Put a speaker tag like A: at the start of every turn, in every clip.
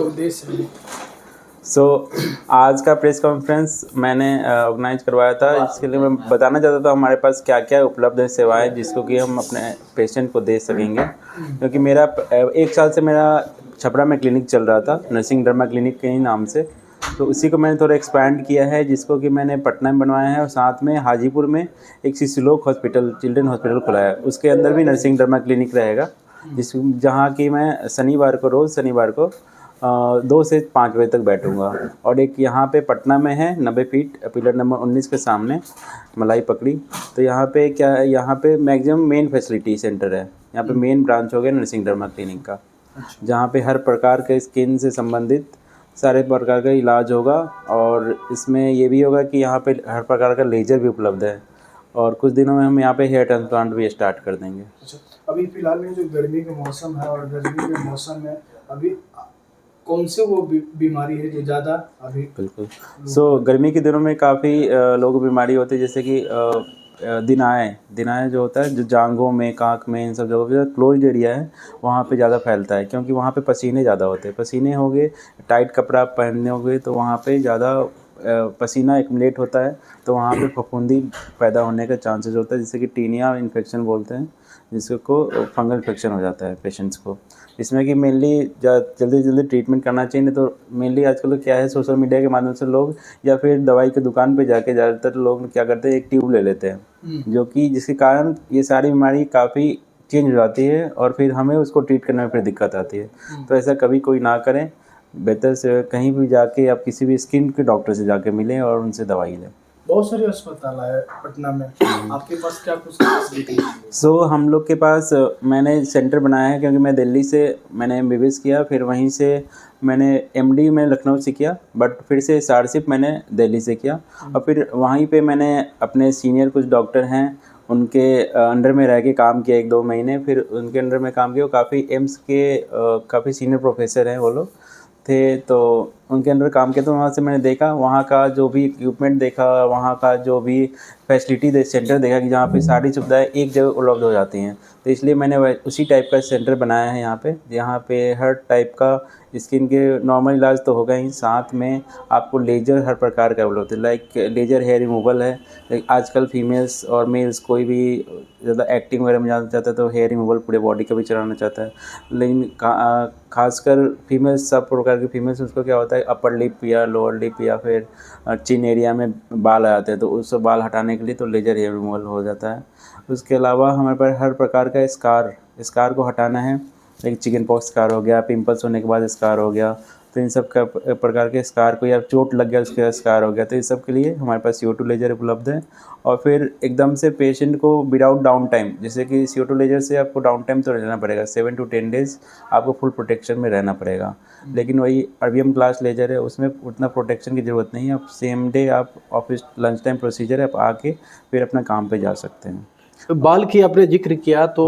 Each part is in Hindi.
A: उद्देश्य है?
B: सो आज का प्रेस कॉन्फ्रेंस मैंने ऑर्गेनाइज करवाया था। इसके लिए मैं बताना चाहता था हमारे पास क्या क्या उपलब्ध है सेवाएं जिसको कि हम अपने पेशेंट को दे सकेंगे। क्योंकि मेरा 1 साल से मेरा छपरा में क्लिनिक चल रहा था, नर्सिंग डर्मा क्लिनिक के ही नाम से। तो उसी को मैंने थोड़ा एक्सपैंड किया है, जिसको कि मैंने पटना में बनवाया है और साथ में हाजीपुर में एक शिशुलोक हॉस्पिटल, चिल्ड्रन हॉस्पिटल खुला है। उसके अंदर भी नर्सिंग डर्मा क्लिनिक रहेगा, जहाँ की मैं रोज़ शनिवार को 2 से 5 बजे तक बैठूंगा। और एक यहाँ पे पटना में है 90 फीट पिलर नंबर 19 के सामने मलाई पकड़ी। तो यहाँ पे क्या है, यहाँ पे मैक्सिमम मेन फैसिलिटी सेंटर है। यहाँ पे मेन ब्रांच हो गया नर्सिंग डर्मा क्लिनिक का, जहाँ पे हर प्रकार के स्किन से संबंधित सारे प्रकार का इलाज होगा। और इसमें ये भी होगा कि यहाँ पे हर प्रकार का लेज़र भी उपलब्ध है। और कुछ दिनों में हम यहाँ पे हेयर ट्रांसप्लांट भी स्टार्ट कर देंगे।
A: अच्छा, अभी फिलहाल में जो गर्मी का मौसम है और गर्मी के मौसम में अभी कौन से वो बीमारी है जो ज़्यादा अभी?
B: बिल्कुल। गर्मी के दिनों में काफ़ी लोगों को बीमारी होती है, जैसे कि दिनाए जो होता है, जो जांघों में, कांख में, इन सब जगहों पे क्लोज्ड एरिया है वहाँ पे ज़्यादा फैलता है। क्योंकि वहाँ पे पसीने ज़्यादा होते हैं, पसीने हो गए, टाइट कपड़ा पहनने हो गए तो वहाँ पे ज़्यादा पसीना एक्युमुलेट होता है, तो वहाँ पे फफूंदी पैदा होने का चांसेस होता है, जिससे कि टीनिया इन्फेक्शन बोलते हैं, जिसको फंगल इन्फेक्शन हो जाता है पेशेंट्स को। इसमें कि मेनली जल्दी जल्दी ट्रीटमेंट करना चाहिए। नहीं तो मेनली आजकल क्या है, सोशल मीडिया के माध्यम से लोग या फिर दवाई की दुकान पे जाके ज़्यादातर लोग क्या करते हैं, एक ट्यूब ले लेते हैं, जो कि जिसके कारण ये सारी बीमारी काफ़ी चेंज हो जाती है और फिर हमें उसको ट्रीट करने में फिर दिक्कत आती है। तो ऐसा कभी कोई ना करें, बेहतर से कहीं भी जाके आप किसी भी स्किन के डॉक्टर से जाके मिलें और उनसे दवाई लें।
A: बहुत सारे अस्पताल है पटना में, आपके पास क्या कुछ फैसिलिटी है?
B: हम लोग के पास मैंने सेंटर बनाया है, क्योंकि मैं दिल्ली से मैंने एमबीबीएस किया, फिर वहीं से मैंने एमडी मैं लखनऊ से किया, बट फिर से स्टारशिप मैंने दिल्ली से किया। और फिर वहीं पे मैंने अपने सीनियर कुछ डॉक्टर हैं उनके अंडर में रह के काम किया 1-2 महीने। फिर उनके अंडर में काम किया, वो काफ़ी एम्स के काफ़ी सीनियर प्रोफेसर हैं वो लोग थे, तो उनके अंडर काम किया। तो वहाँ से मैंने देखा, वहाँ का जो भी इक्विपमेंट देखा, वहाँ का जो भी फैसिलिटी सेंटर देखा कि जहाँ पे सारी सुविधाएं एक जगह उपलब्ध हो जाती हैं। तो इसलिए मैंने उसी टाइप का सेंटर बनाया है यहाँ पे हर टाइप का स्किन के नॉर्मल इलाज तो होगा ही, साथ में आपको लेजर हर प्रकार का उपलब्ध है। लाइक लेजर हेयर रिमूवल है, आजकल फीमेल्स और मेल्स कोई भी ज़्यादा एक्टिंग वगैरह में जाना चाहता है तो हेयर रिमूवल पूरे बॉडी का भी चलाना चाहता है। लेकिन खासकर फीमेल्स, सब प्रकार की फीमेल्स, उसको क्या होता है, अपर लिप या लोअर लिप या फिर चिन एरिया में बाल आ जाते हैं, तो उस बाल हटाने के लिए तो लेजर हेयर रिमूवल हो जाता है। उसके अलावा हमारे पास हर प्रकार का स्कार को हटाना है, एक चिकन पॉक्स स्कार हो गया, पिंपल्स होने के बाद स्कार हो गया, तो इन सब का प्रकार के स्कार को, या चोट लग गया उसके स्कार हो गया, तो इस सब के लिए हमारे पास CO2 लेजर उपलब्ध है। और फिर एकदम से पेशेंट को विदाउट डाउन टाइम, जैसे कि CO2 लेजर से आपको डाउन टाइम तो रहना पड़ेगा, 7 to 10 डेज़ आपको फुल प्रोटेक्शन में रहना पड़ेगा। लेकिन वही अर्बियम ग्लास लेजर है, उसमें उतना प्रोटेक्शन की ज़रूरत नहीं है। आप सेम डे आप ऑफिस लंच टाइम प्रोसीजर है, आप आके फिर अपना काम पे जा सकते हैं।
C: तो बाल की आपने जिक्र किया तो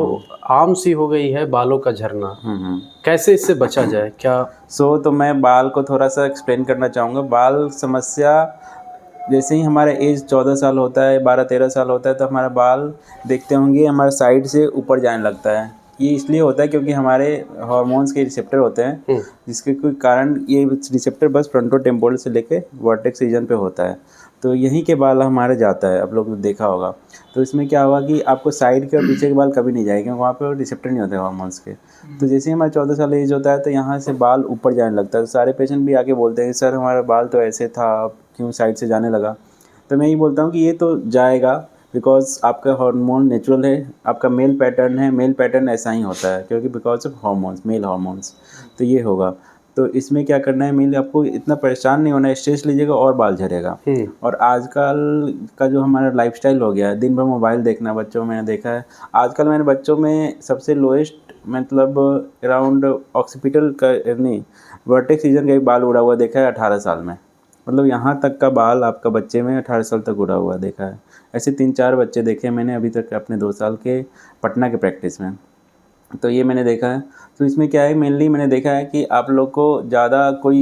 C: आम सी हो गई है बालों का झरना, कैसे इससे बचा जाए क्या?
B: तो मैं बाल को थोड़ा सा एक्सप्लेन करना चाहूँगा। बाल समस्या, जैसे ही हमारा एज 14 साल होता है, 12-13 साल होता है, तो हमारा बाल देखते होंगे हमारे साइड से ऊपर जाने लगता है। ये इसलिए होता है क्योंकि हमारे हार्मोन्स के रिसेप्टर होते हैं, जिसके कोई कारण ये रिसेप्टर बस फ्रंटोटेम्पोरल से लेके वर्टेक्स रीजन पे होता है, तो यहीं के बाल हमारे जाता है, आप लोग ने देखा होगा। तो इसमें क्या होगा कि आपको साइड के और पीछे के बाल कभी नहीं जाएंगे, वहाँ पे रिसेप्टर नहीं होते हार्मोन्स के। तो जैसे ही हमारा 14 साल एज होता है तो यहाँ से बाल ऊपर जाने लगता है। तो सारे पेशेंट भी आके बोलते हैं सर हमारा बाल तो ऐसे था, अब क्यों साइड से जाने लगा। तो मैं यही बोलता हूँ कि ये तो जाएगा, बिकॉज आपका हार्मोन नेचुरल है, आपका मेल पैटर्न है, मेल पैटर्न ऐसा ही होता है, क्योंकि because of hormones, male hormones, तो ये होगा। तो इसमें क्या करना है, मेनली आपको इतना परेशान नहीं होना है, स्ट्रेस लीजिएगा और बाल झड़ेगा। और आजकल का जो हमारा लाइफस्टाइल हो गया है, दिन भर मोबाइल देखना, बच्चों में देखा है आजकल मैंने बच्चों में सबसे लोएस्ट, मतलब अराउंड ऑक्सीपिटल का नहीं, वर्टेक्स रीजन का एक बाल उड़ा हुआ देखा है 18 साल में। मतलब यहाँ तक का बाल आपका बच्चे में 18 साल तक उड़ा हुआ देखा है। ऐसे 3-4 बच्चे देखे मैंने अभी तक अपने 2 साल के पटना के प्रैक्टिस में, तो ये मैंने देखा है। तो इसमें क्या है, मेनली मैंने देखा है कि आप लोग को ज़्यादा कोई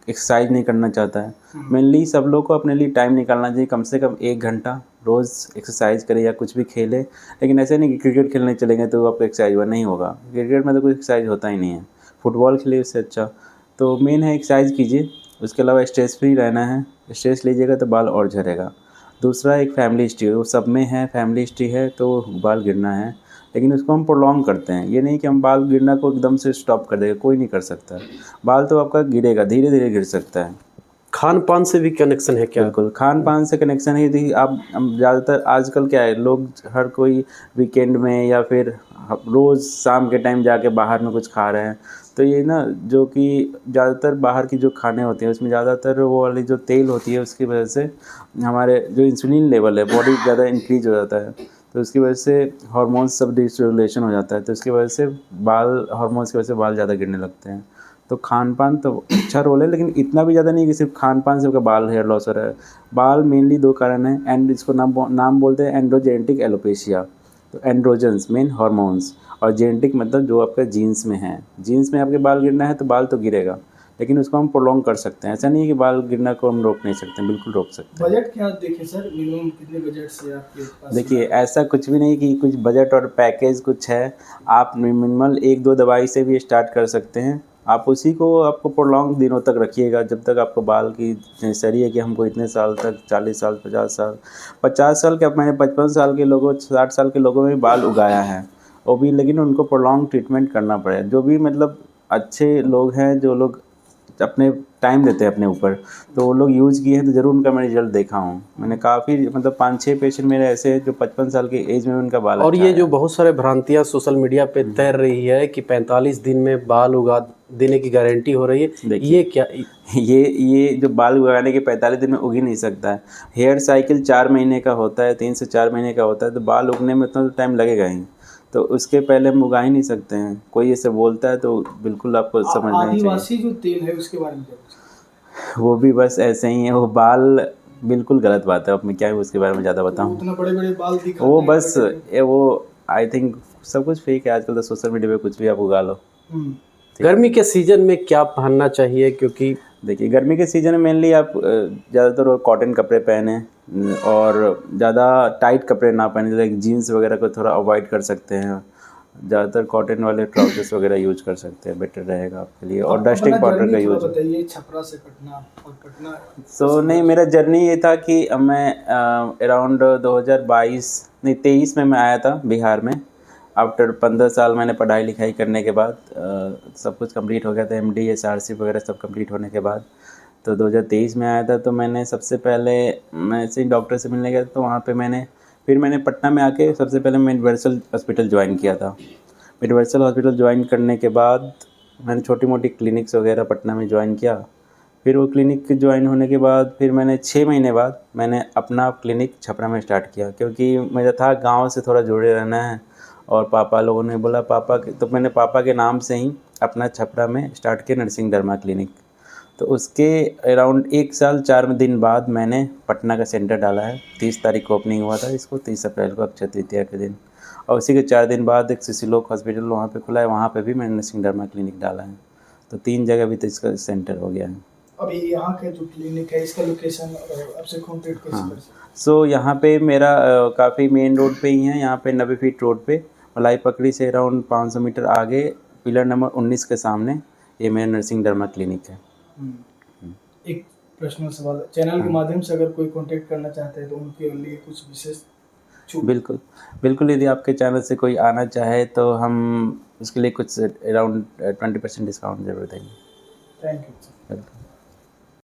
B: एक्सरसाइज नहीं करना चाहता है। मेनली सब लोग को अपने लिए टाइम निकालना चाहिए, कम से कम 1 घंटा रोज़ एक्सरसाइज करें या कुछ भी खेले। लेकिन ऐसे नहीं कि क्रिकेट खेलने चलेंगे तो आपको एक्सरसाइज नहीं होगा, क्रिकेट में तो कोई एक्सरसाइज होता ही नहीं है। फुटबॉल खेलिए उससे अच्छा, तो मेन है एक्सरसाइज कीजिए, उसके अलावा स्ट्रेस फ्री रहना है। स्ट्रेस लीजिएगा तो बाल और झड़ेगा। दूसरा एक फैमिली हिस्ट्री, वो सब में है, फैमिली हिस्ट्री है तो बाल गिरना है, लेकिन उसको हम प्रोलॉन्ग करते हैं। ये नहीं कि हम बाल गिरना को एकदम से स्टॉप कर देंगे, कोई नहीं कर सकता। बाल तो आपका गिरेगा, धीरे धीरे गिर सकता है।
C: खान पान से भी कनेक्शन है क्या?
B: बिल्कुल, खान पान से कनेक्शन है। यदि आप ज़्यादातर आजकल क्या है, लोग हर कोई वीकेंड में या फिर रोज़ शाम के टाइम जाके बाहर में कुछ खा रहे हैं, तो ये ना जो कि ज़्यादातर बाहर की जो खाने होते हैं उसमें ज़्यादातर वो वाली जो तेल होती है उसकी वजह से हमारे जो इंसुलिन लेवल है बॉडी ज़्यादा इंक्रीज हो जाता है, तो उसकी वजह से हार्मोन्स सब डिसरेगुलेशन हो जाता है, तो उसकी वजह से बाल, हार्मोन्स की वजह से बाल ज़्यादा गिरने लगते हैं। तो खान पान तो अच्छा रोल है, लेकिन इतना भी ज़्यादा नहीं कि सिर्फ खान पान से आपका बाल हेयर लॉस हो रहा है। बाल मेनली 2 कारण हैं, एंड इसको नाम बोलते हैं एंड्रोजेनेटिक एलोपेशिया। तो एंड्रोजन्स मेन हार्मोन्स, और जेनेटिक मतलब जो आपका जीन्स में है। जीन्स में आपके बाल गिरना है तो बाल तो गिरेगा, लेकिन उसको हम प्रोलॉन्ग कर सकते हैं। ऐसा नहीं है कि बाल गिरना को हम रोक नहीं सकते, बिल्कुल रोक सकते हैं।
A: बजट क्या देखें सर, मिनिमम कितने बजट से आपके पास?
B: देखिए, ऐसा कुछ भी नहीं कि कुछ बजट और पैकेज कुछ है। आप मिनिमल 1-2 दवाई से भी स्टार्ट कर सकते हैं। आप उसी को आपको प्रोलॉन्ग दिनों तक रखिएगा, जब तक आपको बाल की नेसेसरी है कि हमको इतने साल तक, 40 साल, 50 साल, 50 साल के, अब मैंने 55 साल के लोगों, 60 साल के लोगों में बाल उगाया है, वो भी, लेकिन उनको प्रोलॉन्ग ट्रीटमेंट करना पड़ेगा। जो भी मतलब अच्छे लोग हैं, जो लोग अपने टाइम देते हैं अपने ऊपर, तो वो लोग यूज़ किए हैं तो ज़रूर उनका मैं रिजल्ट देखा हूँ। मैंने काफ़ी मतलब 5-6 पेशेंट मेरे ऐसे हैं जो 55 साल की एज में उनका बाल
C: और
B: अच्छा
C: ये
B: आया।
C: जो बहुत सारे भ्रांतियां सोशल मीडिया पे तैर रही है कि 45 दिन में बाल उगा देने की गारंटी हो रही है,
B: देखिए,
C: ये क्या?
B: ये जो बाल उगाने के 45 दिन में उग ही नहीं सकता है। हेयर साइकिल 4 महीने का होता है, 3 से 4 महीने का होता है, तो बाल उगने में उतना तो टाइम लगेगा ही। तो उसके पहले हम उगा ही नहीं सकते हैं। कोई ऐसे बोलता है तो बिल्कुल आपको समझना ही चाहिए।
A: आदिवासी जो तेल है उसके बारे में क्या कुछ?
B: वो भी बस ऐसे ही है, वो बाल बिल्कुल गलत बात है। अब मैं क्या उसके बारे में ज़्यादा बताऊँ।
A: उतना बड़े बड़े बाल दिखाते
B: वो
A: हैं
B: बस
A: बड़े-बड़े।
B: वो आई थिंक सब कुछ फेक है आजकल, तो सोशल मीडिया पे कुछ भी आप उगा लो।
A: हम्म।
C: गर्मी के सीजन में क्या पहनना चाहिए? क्योंकि
B: देखिए, गर्मी के सीज़न में मेनली आप ज़्यादातर कॉटन कपड़े पहने, और ज़्यादा टाइट कपड़े ना पहने, लाइक जीन्स वगैरह को थोड़ा अवॉइड कर सकते हैं। ज़्यादातर कॉटन वाले ट्राउजर्स वगैरह यूज कर सकते हैं, बेटर रहेगा आपके लिए। और
A: अपना
B: डस्टिंग पाउडर का
A: जर्नी थोड़ा
B: यूज।
A: बताइए, छपरा से पटना और पटना।
B: सो नहीं, मेरा जर्नी ये था कि मैं अराउंड 2022 नहीं 23 में मैं आया था बिहार में। आफ्टर 15 साल मैंने पढ़ाई लिखाई करने के बाद सब कुछ कंप्लीट हो गया था, एमडी एसआरसी वगैरह सब कंप्लीट होने के बाद तो 2023 में आया था। तो मैंने सबसे पहले मैं ऐसे ही डॉक्टर से मिलने गया, तो वहाँ पे मैंने पटना में आके सबसे पहले मैं यूनिवर्सल हॉस्पिटल ज्वाइन किया था। यूनिवर्सल हॉस्पिटल ज्वाइन करने के बाद मैंने छोटी मोटी क्लिनिक्स वगैरह पटना में ज्वाइन किया। फिर वो क्लिनिक ज्वाइन होने के बाद फिर मैंने 6 महीने बाद मैंने अपना क्लिनिक छपरा में स्टार्ट किया, क्योंकि मेरा था गांव से थोड़ा जुड़े रहना है। और पापा लोगों ने बोला तो मैंने पापा के नाम से ही अपना छपरा में स्टार्ट किया नर्सिंग डर्मा क्लिनिक। तो उसके अराउंड 1 साल 4 दिन बाद मैंने पटना का सेंटर डाला है। 30 तारीख को ओपनिंग हुआ था इसको, 30 अप्रैल को अक्षय तृतीया के दिन। और उसी के 4 दिन बाद एक सिसिलोक हॉस्पिटल वहाँ पे खुला है, वहाँ पे भी मैंने नर्सिंग डर्मा क्लिनिक डाला है। तो 3 जगह अभी तो इसका सेंटर हो गया है।
A: अभी यहाँ का जो क्लिनिक है इसका लोकेशन आपसे कॉन्टेक्ट कैसे कर सकते हैं?
B: सो यहाँ पे मेरा काफ़ी मेन रोड पे ही है, यहाँ पे 90 फीट रोड पे मलाई पकड़ी से अराउंड 500 मीटर आगे पिलर नंबर 19 के सामने ये मेरा नर्सिंग डर्मा क्लिनिक है।
A: एक पर्सनल सवाल, चैनल के माध्यम से अगर कोई कांटेक्ट करना चाहता है तो उनके लिए कुछ विशेष छूट?
B: बिल्कुल, बिल्कुल, यदि आपके चैनल से कोई आना चाहे तो हम उसके लिए कुछ अराउंड 20% डिस्काउंट ज़रूर देंगे।
A: Thank you.